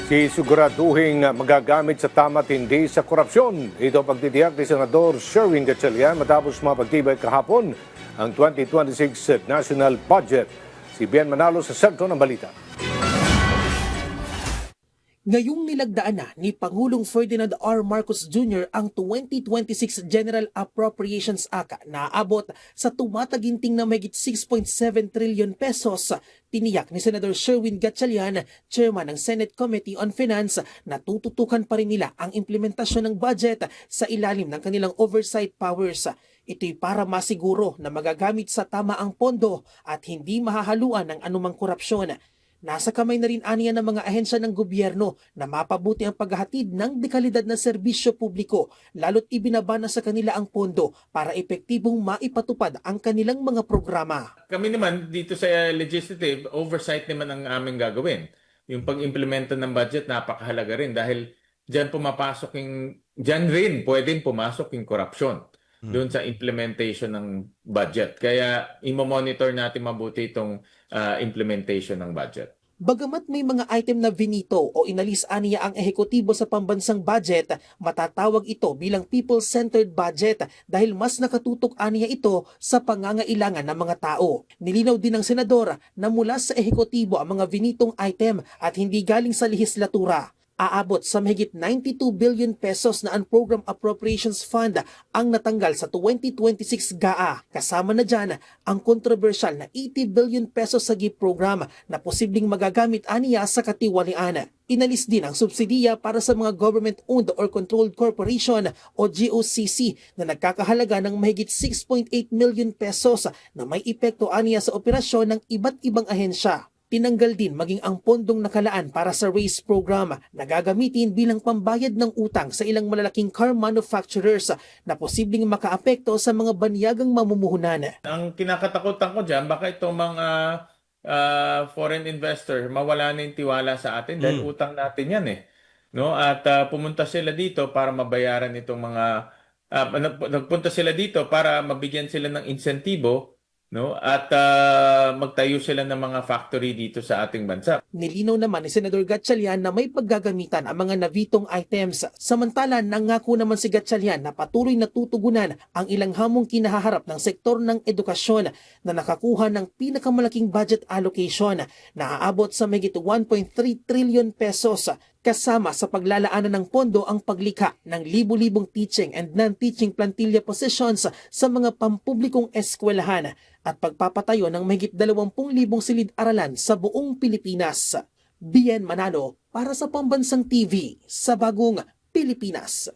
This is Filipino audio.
Siguraduhin magagamit sa tama at hindi sa korupsyon. Ito pagtitiyak ni Senador Sherwin Gatchalian matapos mapagtibay kahapon ang 2026 National Budget. Si Bien Manalo sa sentro ng balita. Ngayong nilagdaan na ni Pangulong Ferdinand R. Marcos Jr. ang 2026 General Appropriations Act na aabot sa tumataginting na mahigit 6.7 trillion pesos, tiniyak ni Senador Sherwin Gatchalian, chairman ng Senate Committee on Finance, na tututukan pa rin nila ang implementasyon ng budget sa ilalim ng kanilang oversight powers. Ito'y para masiguro na magagamit sa tama ang pondo at hindi mahahaluan ng anumang korupsyon. Nasa kamay na rin aniya ng mga ahensya ng gobyerno na mapabuti ang paghahatid ng dekalidad na serbisyo publiko, lalo't ibinabana sa kanila ang pondo para epektibong maipatupad ang kanilang mga programa. Kami naman dito sa legislative, oversight naman ang aming gagawin. Yung pag-implemento ng budget, napakahalaga rin dahil dyan rin pwedeng pumasok yung korupsyon doon sa implementation ng budget. Kaya imo-monitor natin mabuti itong implementation ng budget. Bagamat may mga item na vinito o inalis aniya ang ehekutibo sa pambansang budget, matatawag ito bilang people-centered budget dahil mas nakatutok aniya ito sa pangangailangan ng mga tao. Nilinaw din ng senador na mula sa ehekutibo ang mga vinitong item at hindi galing sa lehislatura. Aabot sa mahigit 92 billion pesos na Unprogrammed Appropriations Fund ang natanggal sa 2026 GAA. Kasama na dyan ang kontrobersyal na 80 billion pesos sa GIP program na posibleng magagamit aniya sa katiwalian. Inalis din ang subsidiya para sa mga government-owned or controlled corporation o GOCC na nagkakahalaga ng mahigit 6.8 million pesos na may epekto aniya sa operasyon ng iba't ibang ahensya. Tinanggal din maging ang pondong nakalaan para sa RACE program na gagamitin bilang pambayad ng utang sa ilang malalaking car manufacturers na posibleng makaapekto sa mga banyagang mamumuhunan. Ang kinakatakutan ko dyan, baka itong mga foreign investor mawala na yung tiwala sa atin dahil utang natin yan eh. No? At pumunta sila dito para mabayaran itong mga nagpunta sila dito para mabigyan sila ng insentibo, no? At magtayo sila ng mga factory dito sa ating bansa. Nilinaw naman ni Senador Gatchalian na may paggagamitan ang mga navitong items. Samantala, nangako naman si Gatchalian na patuloy na tutugunan ang ilang hamong kinahaharap ng sektor ng edukasyon na nakakuha ng pinakamalaking budget allocation na aabot sa mahigit 1.3 trillion pesos. Kasama sa paglalaanan ng pondo ang paglikha ng libu-libong teaching and non-teaching plantilla positions sa mga pampublikong eskwelahan at pagpapatayo ng mahigit 20,000 silid-aralan sa buong Pilipinas. Bien Manalo para sa Pambansang TV sa Bagong Pilipinas.